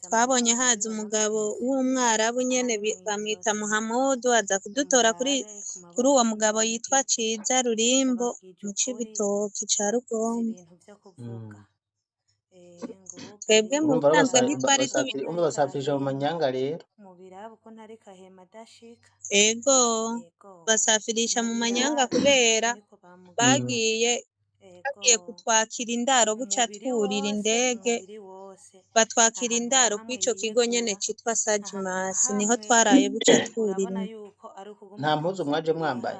twabonye haza umugabo w'umwarabu nyene bamwita Muhamudu aza kudutora kuri uwo mugabo yitwa Ciza Rurimbo mu Cibitoke ca Rugombo. Twebwe mu Urumva bisanzwe ntitwari umva basafirisha mu manyanga rero. ego basafirisha mu manyanga kubera bagiye kutwakira indaro buca twurira indege batwakira indaro kw'ico kigo nyene citwa Sajimas niho twaraye buca twurira. Nta mpuzu mwaje mwambaye?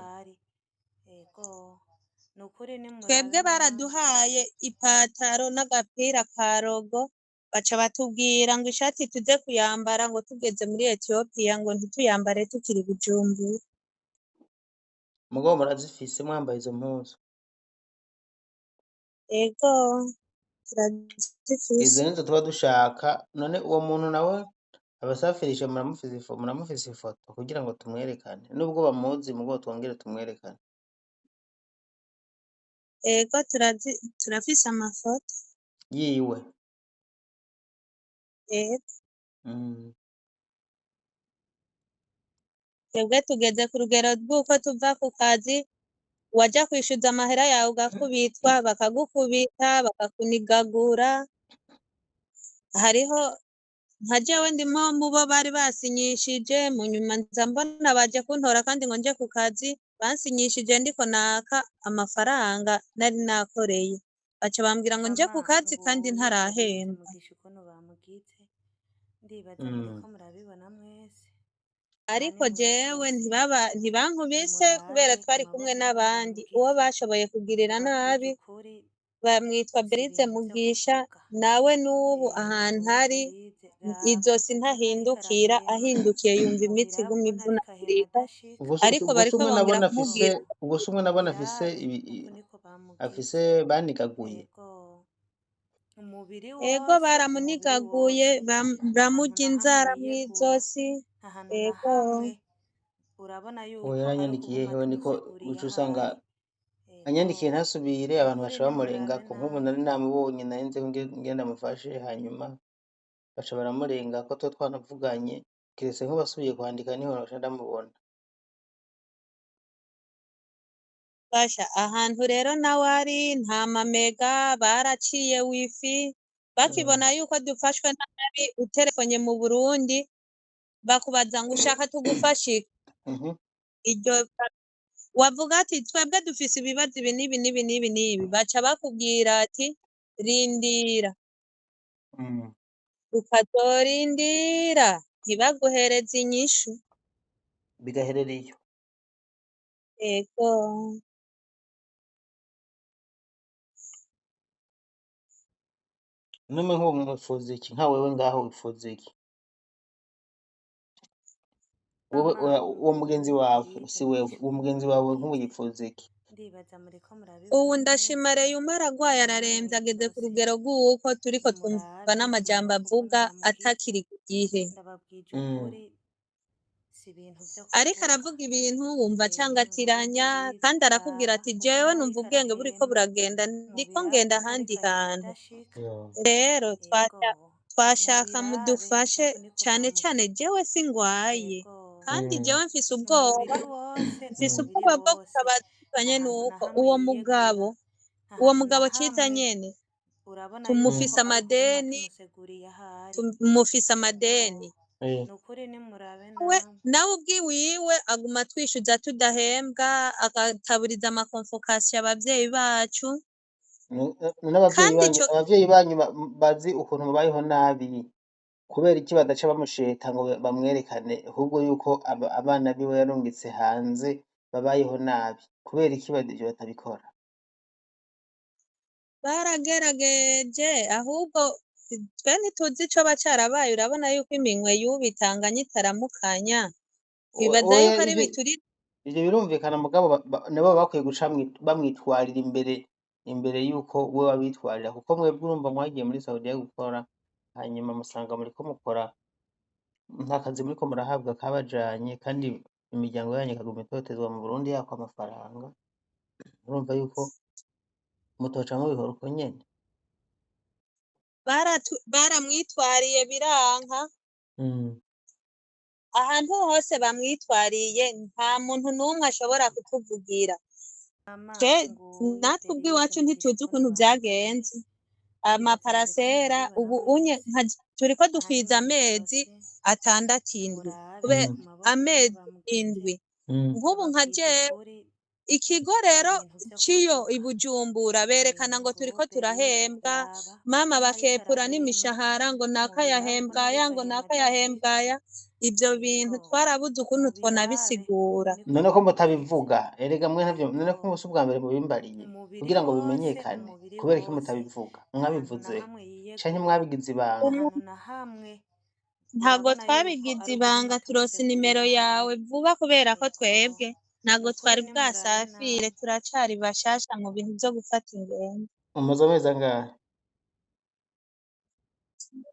Twebwe baraduhaye ipataro n'agapira ka rogo baca batubwira ngo ishati tuze kuyambara ngo tugeze muri Ethiopia ngo ntituyambare tukiri Bujumbura. Mugabo murazifise mwambaye izo mpuzu? Ego izo nizo tuba dushaka. None uwo muntu nawe abasafirisha muramufise ifoto kugira ngo tumwerekane, nubwo bamuzi mugabo twongere tumwerekane? Ego turafise amafoto yiwe. ego twebwe tugeze ku rugero rw'uko tuva ku kazi waja kwishuza amahera yawe ugakubitwa bakagukubita bakakunigagura. Hariho nka jewe ndimo mubo bari basinyishije mu nyuma nza mbona baje kuntora kandi ngo nje ku kazi bansinyishije ndiko naka amafaranga nari nakoreye baca bambwira ngo nje ku kazi kandi ntarahembwa. Ariko jewe ntibankubise kubera twari kumwe n'abandi, uwo bashoboye kugirira nabi bamwitwa Berize Mugisha nawe n'ubu ahantu hari izosi ntahindukira, ahindukiye yumva imitsi iguma ivunagurika, ariko bariko bongera kumubwira ubwo sumwe nabona afise banigaguye. ego baramunigaguye bamurya inzara mw'izosi. Ego uwo yaranyandikiye hewe niko uca usanga anyandikiye ntasubire abantu baca bamurengako, nk'ubu nari namubonye nari nzi ko ngenda mufashe hanyuma baca baramurengako tuba twanavuganye kiretse nk'ubasubiye kwandika niho noca ndamubona. basha ahantu rero nawe ari nta mamega baraciye wifi bakibona yuko dufashwe nabi uterefonye mu Burundi bakubaza ngo ushaka tugufashe iryo wavuga ati twebwe dufise ibibazo ibi n'ibi n'ibi n'ibi n'ibi baca bakubwira ati rindira ukazorindira ntibaguhereze inyishu bigaherera iyo. ego none nk'uwo mwifuza iki nka wewe ngaho wifuza iki? Wowe uwo mugenzi wawe si wewe, uwo mugenzi wawe nk'ubu yifuza iki? ubu ndashima Reyuma aragwaye araremvye ageze ku rugero rw'uko turiko twumva n'amajambo avuga atakiri ku gihe, ariko aravuga ibintu wumva acangatiranya kandi arakubwira ati jewe numva ubwenge buriko buragenda ndiko ngenda ahandi hantu. Rero twashaka mudufashe cane cane jewe singwaye kandi jewe mfise ubwoba bwo gusabanye nuko uwo mugabo Ciza nyene tumufise amadeni nawe ubwiwiwe aguma twishuza tudahembwa agataburiza amakonfokasiyo abavyeyi bacu. Abavyeyi banyu bazi ukuntu mubayeho nabi. kubera iki badaca bamusheta ngo bamwerekane ahubwo yuko abana biwe yarungitse hanze babayeho nabi, kubera iki ivyo batabikora? baragerageje ahubwo twe ntituzi icoba carabaye, urabona yuko iminwe y'ubu itanganya itaramukanya, twibaza Oya, yuko ari biturire. ivyo birumvikana mugabo nabo bakwiye guca bamwitwarira imbere yuko we wabitwarira, kuko mwebwe urumva mwagiye muri Saudiya gukora hanyuma musanga muriko mukora nta kazi muriko murahabwa kabajanye, kandi imiryango yanyu ikaguma itotezwa mu Burundi yakwa amafaranga, urumva yuko mutoca mubihora uko nyene. Baramwitwariye biranka, ahantu hose bamwitwariye nta muntu n'umwe ashobora kutuvugira. Natwe ubw'iwacu ntituzi ukuntu vyagenze, amaparasera ubu turiko dukwiza amezi 6 kubera amezi 7 nk'ubu nka jewe ikigo rero ciyo i Bujumbura berekana ngo turiko turahembwa, mama bakepura n'imishahara ngo nakayahembwaya ngo nakayahembwaya, ivyo bintu twarabuze ukuntu twonabisigura. None ko mutabivuga, erega mwe ntavyo, none ko musi ubwa mbere mubimbariye kugira ngo bimenyekane, kubera iki mutabivuga? Mwabivuze canke mwabigize ibanga? Ntago twabigize ibanga, turose nimero yawe vuba kubera ko twebwe ntago twari bwasafire, turacari bashasha mu bintu vyo gufata ingendo. Mumaze amezi angahe?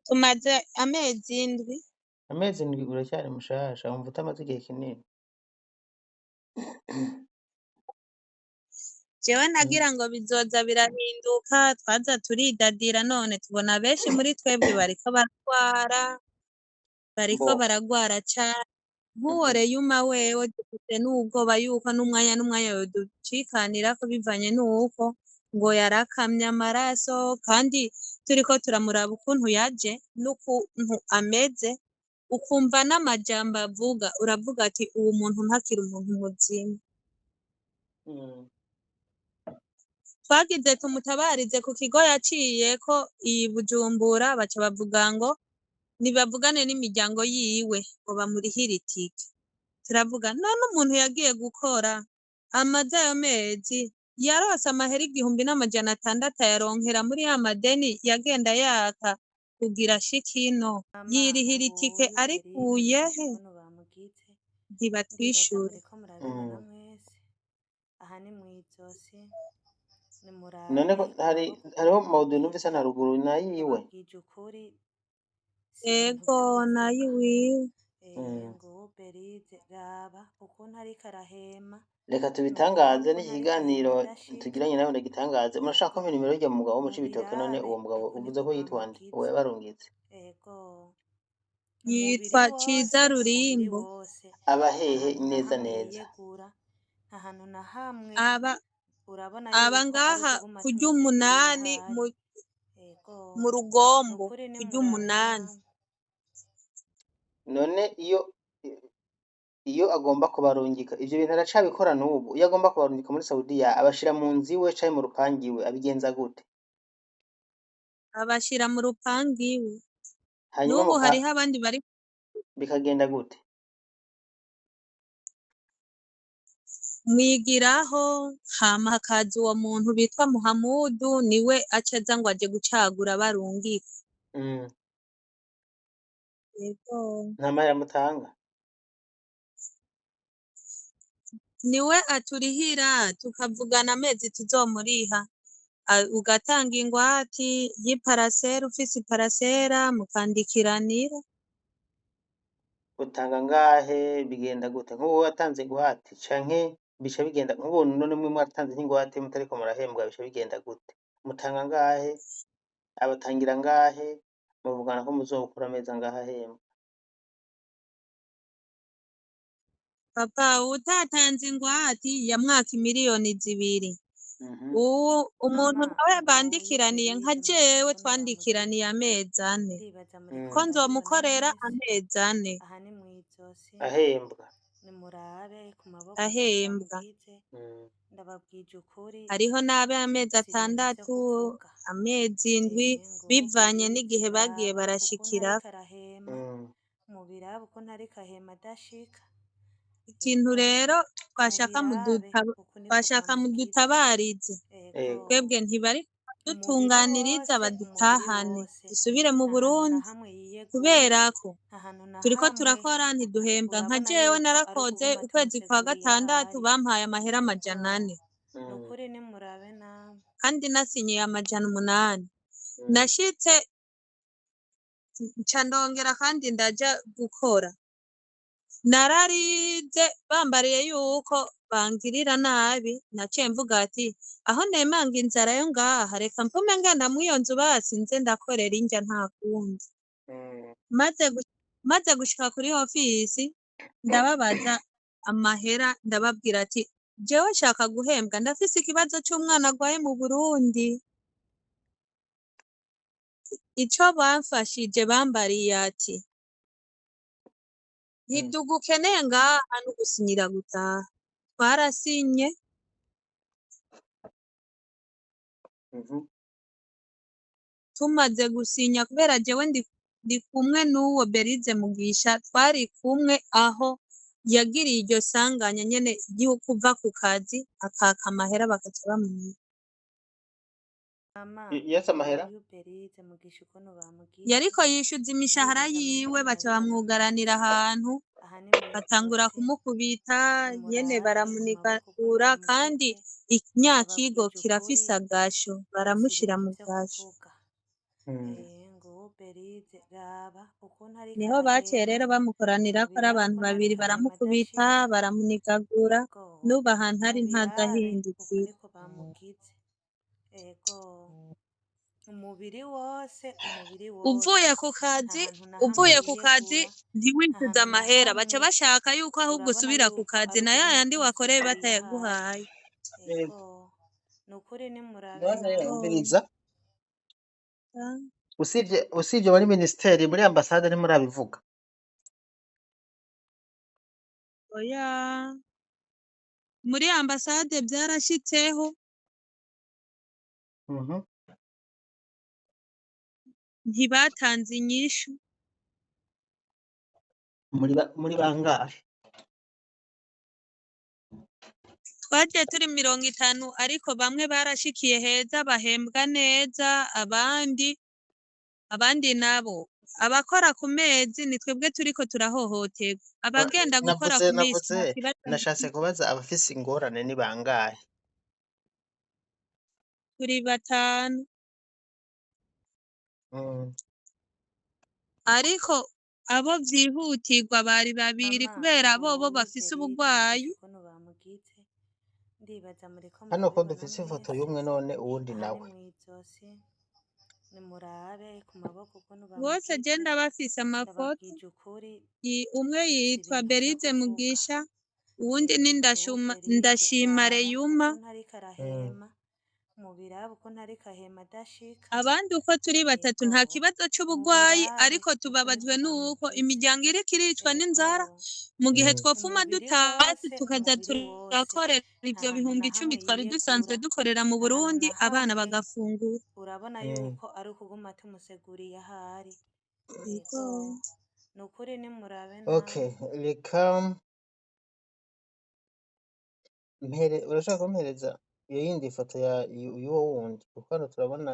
Tumaze amezi 7. Amezi 7 uracyari mushasha, wumva utamaze igihe kinini? Jewe nagira ngo bizoza birahinduka, twaza turidadira, none tubona benshi muri twebwe bariko baragwara cane. Nk'uwo Reyuma wewe dufite n'ubwoba yuko n'umwanya yoducikanirako bivanye n'uko ngo yarakamye amaraso, kandi turiko turamuraba ukuntu yaje n'ukuntu ameze, ukumva n'amajambo avuga, uravuga ati uwu muntu ntakiri umuntu muzima. Twagize tumutabarize ku kigo yaciyeko i Bujumbura, baca bavuga ngo nibavugane n'imiryango yiwe ngo bamurihire itike. Turavuga none umuntu yagiye gukora amaze ayo mezi yarose amahera 1,600 ayaronkera muri ya madeni yagenda yaka kugira shikino, yirihira itike arikuyehe? Ntibatwishure. None ko hariho Maudu numvise na ruguru nayiwe? Ego nayiwiwe. Reka tubitangaze n'ikiganiro tugiranye nawe ndagitangaze. Murashaka ko nimero y'uwo mugabo wo mu Cibitoke, none uwo mugabo uvuze ko yitwa nde? Uwo yabarungitse? Yitwa Ciza Rurimbo. Aba hehe neza neza? Aba ngaha ku ry'umunani mu Rugombo, ku ry'umunani. None iyo agomba kubarungika ivyo bintu aracabikora n'ubu? Iyo agomba kubarungika muri Saudiya abashira mu nzu iwe canke mu rupangu iwe, abigenza gute? Abashira mu rupangu iwe. Hanyuma N'ubu hariho abandi bari bikagenda gute? mwigiraho, hama hakaza uwo muntu bitwa Muhamudu, niwe acaza ngo aje gucagura barungika. Yego. Nta mahera mutanga? Niwe aturihira, tukavugana amezi tuzomuriha, ugatanga ingwati y'iparasera, ufise iparasera mukandikiranira. Utanga ngahe? Bigenda gute? Nk'ubu watanze ingwate canke bica bigenda nk'ubu none mwe mwatanze nk'ingwate mutariko murahembwa, bica bigenda gute? Mutanga ngahe? Abatangira ngahe? Muvugana ko muzokura amezi angahe ahembwa? Papa utatanze ingwati yamwaka 2,000,000. Umuntu nawe bandikiraniye nka jewe twandikiraniye amezi 4 ko nzomukorera amezi 4 ahembwa. hariho n'ab'amezi 6, amezi 7 bivanye n'igihe bagiye barashikirako. Ikintu rero twashaka mudutabarize, Yego. twebwe ntibari dutunganiriza badutahane dusubire mu Burundi, kubera ko turiko turakora ntiduhembwa. Nka jewe narakoze ukwezi kwa gatandatu bampaye amahera 400 kandi nasinyiye 800. Nashitse nca ndongera kandi ndaja gukora, nararize bambariye yuko bangirira nabi. Naciye mvuga ati aho nemanga inzara yo ngaha reka mpume ngenda mw'iyo nzu basi nze ndakorera inja nta kundi. Maze gushika kuri ofisi ndababaza amahera, ndababwira ati jewe nshaka guhembwa, ndafise ikibazo c'umwana agwaye mu Burundi. Ico bamfashije bambariye ati ntidugukeneye ngaha no gusinyira gutaha. Twarasinye tumaze gusinya, kubera jewe ndi kumwe n'uwo Berize Mugisha, twari kumwe aho yagiriye iryo sanganya nyene ryo kuva ku kazi akaka amahera bakaca bamwiba. Yatse amahera Yariko yishuza imishahara yiwe baca bamwugaranira ahantu batangura kumukubita nyene baramunigagura, kandi inyakigo kirafise agasho baramushira mu gasho. Niho baciye rero bamukoranirako ari abantu babiri, baramukubita baramunigagura, n'ubu ahantu ari ntagahindukira. Uvuye ku kazi ntiwishyuze amahera, baca bashaka yuko ahubwo usubira ku kazi na yayandi wakoreye batayaguhaye. none umviriza, usibye muri minisiteri, muri ambasade ntimurabivuga? Oya, muri ambasade byarashitseho ntibatanze inyishu. muri bangahe? Twagiye turi 50, ariko bamwe barashikiye heza bahembwa neza, abandi nabo abakora ku mezi ni twebwe turiko turahohoterwa. Abagenda gukora ku misi nashatse kubaza abafise ingorane ni bangahe? turi 5, ariko abo vyihutirwa bari 2 kubera bobo bafise ubugwayi. Hano ko dufise ifoto y'umwe none uwundi nawe bose genda bafise amafoto. Umwe yitwa Berize Mugisha, uwundi ni Ndashima Reyuma. Abandi uko turi 3 nta kibazo c'ubugwayi, ariko tubabajwe nuko imiryango iriko iricwa n'inzara, mu gihe twofuma dutazi tukaza turakorera ivyo bihumbi 10 twari dusanzwe dukorera mu Burundi, abana bagafungura. urabona yuko ari ukuguma tumuseguriye ahari. Nukuri nimurabe nawe. Okay, reka urashaka kumpereza iyo yindi foto y'uwo wundi, kuko hano turabona,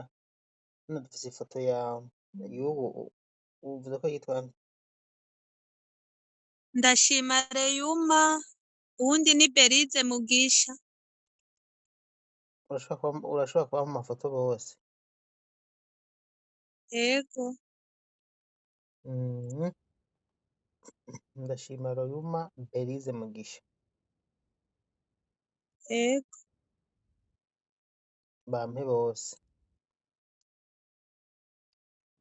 hano dufise ifoto y'uwo uvuze ko yitwa Ndashima Reyuma, uwundi ni Berize Mugisha. urashobora kubaha amafoto bose? Yego. Ndashima Reyuma, Berize Mugisha. Yego. Bampe bose.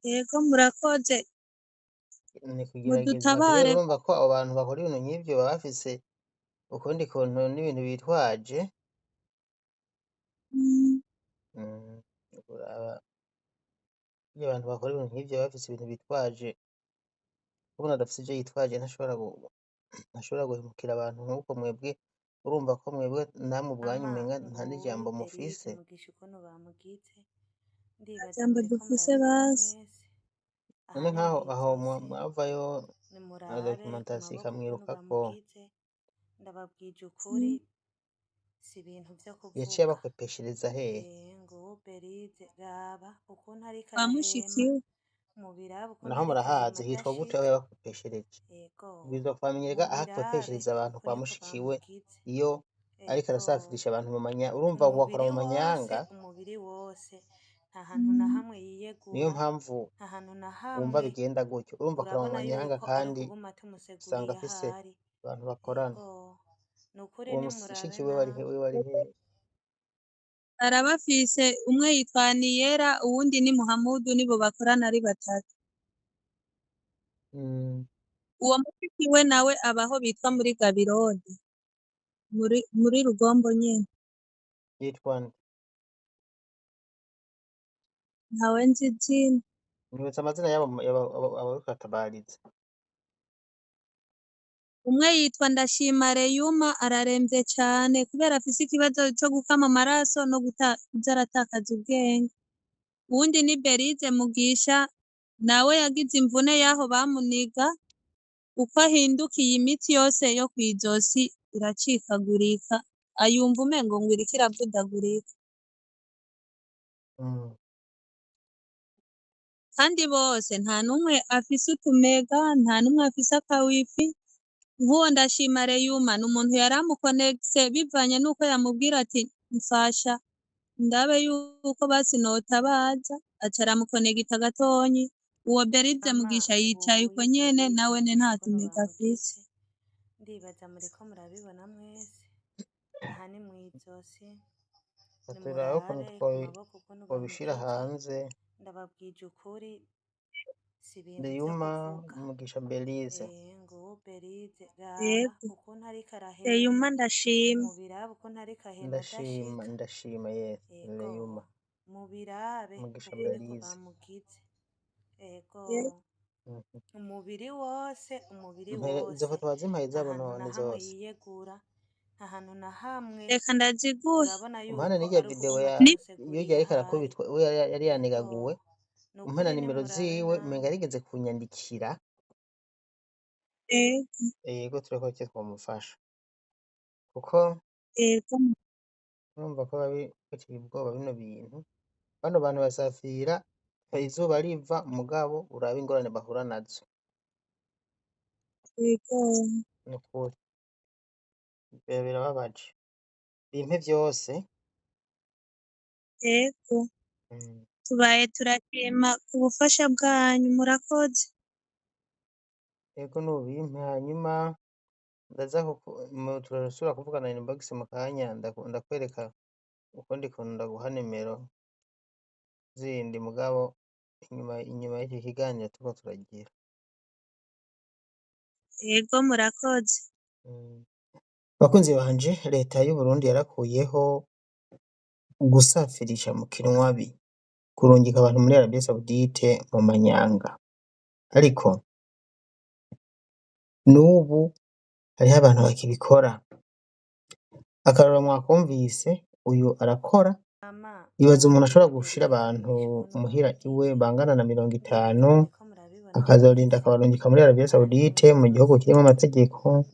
Yego, murakoze. Ni kugerageza Mudutabare. urumva ko abo bantu bakora ibintu nk'ivyo baba bafise ukundi kuntu n'ibintu bitwaje. Iyo abantu bakora ibintu nk'ivyo baba bafise ibintu bitwaje, umuntu adafise ivyo yitwaje ntashobora guhemukira abantu nk'uko mwebwe urumva ko mwebwe namwe ubwanyu umenga nta n'ijambo mufise. nta jambo dufise basi. None nk'aho aho mwavayo na documentation ikamwirukako yaciye abakwepeshereza hehe? Kwa mushikiwe. Naho murahazi hitwa gute aho yabakwepeshereje? Ubwirizwa kwamenyerega aho akwepeshereza abantu kwa mushikiwe iyo ariko arasafirisha abantu mu manyanga. Urumva wakora mu manyanga, niyo mpamvu wumva bigenda gutyo. Urumva akora mu manyanga kandi usanga afise abantu bakorana. Uwo mushiki we wari hehe? Arabafise, umwe yitwa Niyera uwundi ni Muhamudu, nibo bakorana ari batatu. Uwo mushikiwe nawe abaho bitwa muri Gabirode muri Rugombo nyene. Yitwa nde? Ntawe nzi izina. Nibutsa amazina y'abo abariko atabariza. Umwe yitwa Ndashima Reyuma, araremvye cane kubera afise ikibazo co gukama amaraso no kuza aratakaza ubwenge. Uwundi ni Berize Mugisha, nawe yagize imvune yaho bamuniga, uko ahindukiye imitsi yose yo kw'izosi iracikagurika, ayumva umengo ngo iriko iravudagurika. Kandi bose nta n'umwe afise utumega, nta n'umwe afise akawifi. Nk'uwo Ndashima Reyuma ni umuntu yari amukonegise bivanye n'uko yamubwira ati mfasha ndabe yuko basi notabaza, aca aramukonegita gatonyi. Uwo Berize Mugisha yicaye uko nyene nawene nta tumega afise. Turabe ukuntu twobishira hanze. Reyuma Mugisha Berize. Yego. Reyuma Ndashima. Ndashima yes. Reyuma Mugisha Berize. Izo foto wazimpaye zabo none zose? Reka ndaziguhe. Umpana n'irya video y'urya ariko arakubitwa we yari yanegaguwe. Umpana nimero ziwe umenga yarigeze kunyandikira. Yego tureko cyo twamufasha. Kuko urumva ko bakiri ubwoba bino bintu. Bano bantu basafira izuba riva mugabo uraba ingorane bahura nazo. Nukuri birababaje. Bimpe vyose. Yego. Tubaye turashima ku bufasha bwanyu, murakoze. Yego nubimpe hanyuma ndaza turasubira kuvugana inbox mu kanya ndakwereka uko ndikunda ndaguha nimero zindi mugabo inyuma y'iki kiganiro turiko turagira. Yego murakoze. Bakunzi banje, leta y'u Burundi yarakuyeho gusafirisha mu kinwabi, kurungika abantu muri Arabie Saoudite mu manyanga. Ariko n'ubu hariho abantu bakibikora. Akarorero mwakumvise, uyu arakora, ibaza umuntu ashobora gushira abantu muhira iwe bangana na 50, akazorinda akabarungika muri Arabie Saoudite mu gihugu kirimo amategeko.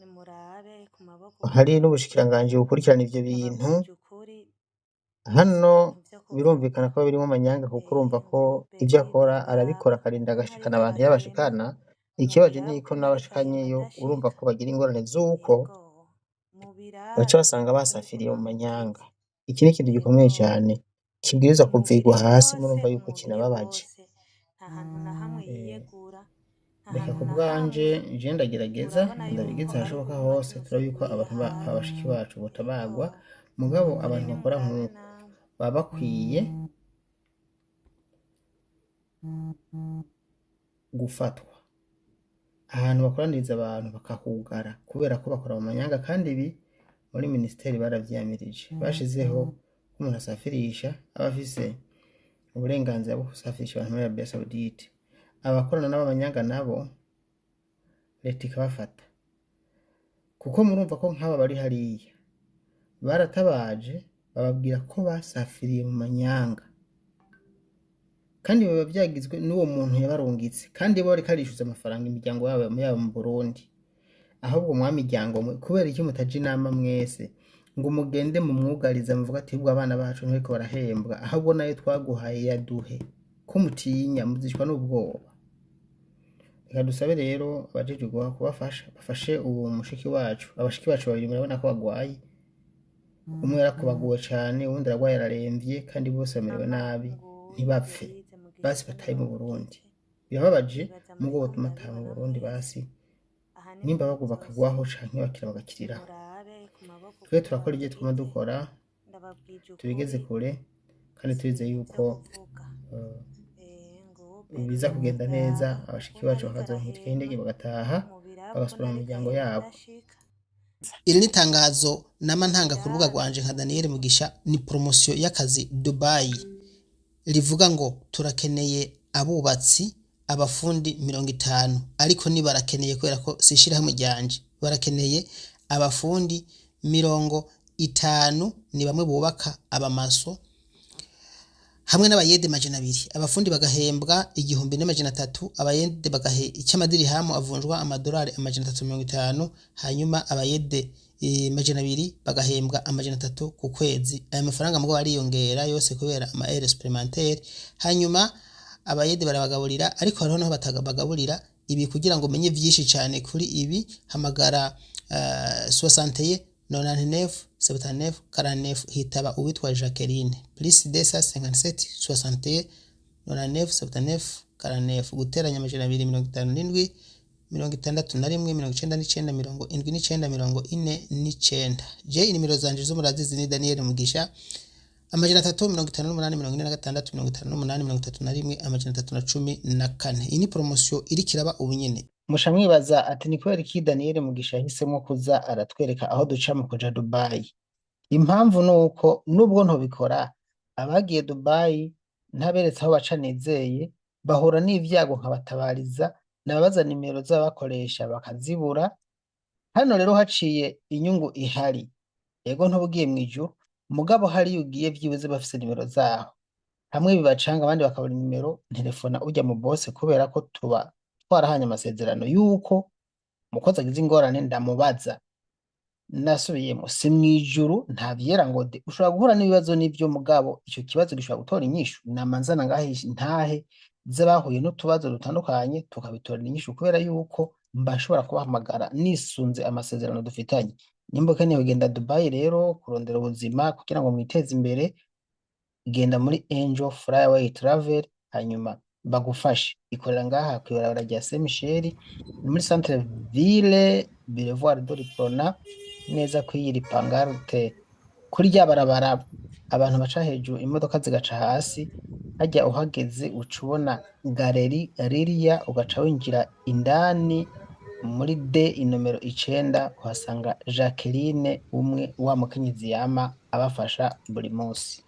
Hari n'ubushikiranganji bukurikirana ivyo bintu. Hano birumvikana ko birimo amanyanga kuko urumva ko ivyo akora arabikora akarinda agashikana abantu yabashikana. Ikibaje niko n'abashikanyeyo urumva ko bagira ingorane z'uko baca basanga basafiriye mu manyanga. Iki ni ikintu gikomeye cyane kibwirizwa kuvigwa hasi, murumva yuko kinababaje. Reka ku bwanje je ndagerageza ndabigize hashoboka hose turabe yuko abantu abashiki bacu botabagwa, mugabo abantu bakora nk'uko baba bakwiye gufatwa. Ahantu bakoraniriza abantu bakahugara kubera ko bakora mu manyanga, kandi ibi muri ministeri baravyiyamirije. Bashizeho ko umuntu asafirisha aba afise uburenganzira bwo gusafirisha abantu muri Arabie Saoudite. Abakorana n'abanyanga nabo leta ikabafata, kuko murumva ko nk'aba bari hariya baratabaje bababwira ko basafiriye mu manyanga kandi biba vyagizwe n'uwo muntu yabarungitse kandi bo ariko arishuza amafaranga imiryango yabo mu Burundi. Ahubwo mwamiryango mwe kubera iki mutaja inama mwese ngo mugende mu mwugariza muvuga ati ubwo abana bacu ntariko barahembwa ahubwo nayo twaguhaye yaduhe ko mutinya muzishwa n'ubwoba. Reka dusabe rero abajejwe kubafasha bafashe uwo mushiki wacu abashiki bacu babiri murabona ko bagwaye, umwe yarakubaguwe cane uwundi aragwaye araremvye kandi bose bamerewe nabi ntibapfe basi bataye mu Burundi. Birababaje mugo botuma ataha mu Burundi basi nimba bagomba bakagwaho canke bakira bagakiriraho. Twe turakora ivyo twuma dukora tubigeze kure kandi turizeye yuko biza kugenda neza abashiki bacu bakazoronka itike y'indege bagataha bagasubira mu miryango yabo. Iri ni tangazo nama ntanga ku rubuga rwanje nka Daniel Mugisha, ni promotion y'akazi Dubai rivuga ngo turakeneye abubatsi abafundi 50 ariko ni barakeneye kubera ko sishira hamwe ryanje, barakeneye abafundi 50 ni bamwe bubaka abamaso hamwe n'abayede majana 2 abafundi bagahembwa 1300 abayede bagahe icyamadiri hamo avunjwa amadolari amajana 350 hanyuma abayede majana 2 bagahembwa amajana 3 ku kwezi. Aya mafaranga mugo bariyongera yose kubera ama heures supplémentaires. Hanyuma abayede barabagaburira ariko hariho naho batagabagaburira. Ibi kugira ngo menye vyinshi cyane kuri ibi hamagara 61 99 79 49 hitaba uwitwa Jacqueline plus 257 61 99 79 49 guteranya amajana 257 61 je inimero zanje zo murazizi ni Daniel Mugisha amajana 358 ini promotion iri kiraba ubunyene. Musha mwibaza ati ni kubera iki Daniel Mugisha yahisemo kuza aratwereka aho duca mu kuja Dubai. Impamvu nuko nubwo ntobikora abagiye Dubai ntaberetse aho baca nizeye bahura n'ivyago nkabatabariza nababaza nimero z'abakoresha bakazibura. Hano rero haciye inyungu ihari, yego ntubugiye mwijuru mugabo hari ugiye vyibuze bafise nimero zaho, hamwe bibacanga abandi bakabura nimero telefona ujya mu boss kubera ko tuba twarahanye amasezerano yuko mukozi agize ingorane ndamubaza. Nasubiyemo si mwijuru nta vyera ngo de ushobora guhura n'ibibazo n'ivyo mugabo ico kibazo gishobora gutora inyishu namanzana ngahisha ntahe z'abahuye n'utubazo dutandukanye tukabitorera inyishu kubera yuko mbashobora kubahamagara nisunze amasezerano dufitanye. Nimba keneye kugenda Dubai rero kurondera ubuzima kugira ngo mwiteze imbere genda muri Angel Flyaway Travel hanyuma bagufashe. Ikorera ngaha kwibarabara rya Saint Michel muri centre ville Boulevard de l'Iprona neza kwiyiri pangarte kuri rya barabara abantu baca hejuru imodoka zigaca hasi hajya uhageze ucubona galeri ririya ugaca winjira indani muri D inomero 9 uhasanga Jacqueline umwe wa mukenyezi yama abafasha buri munsi.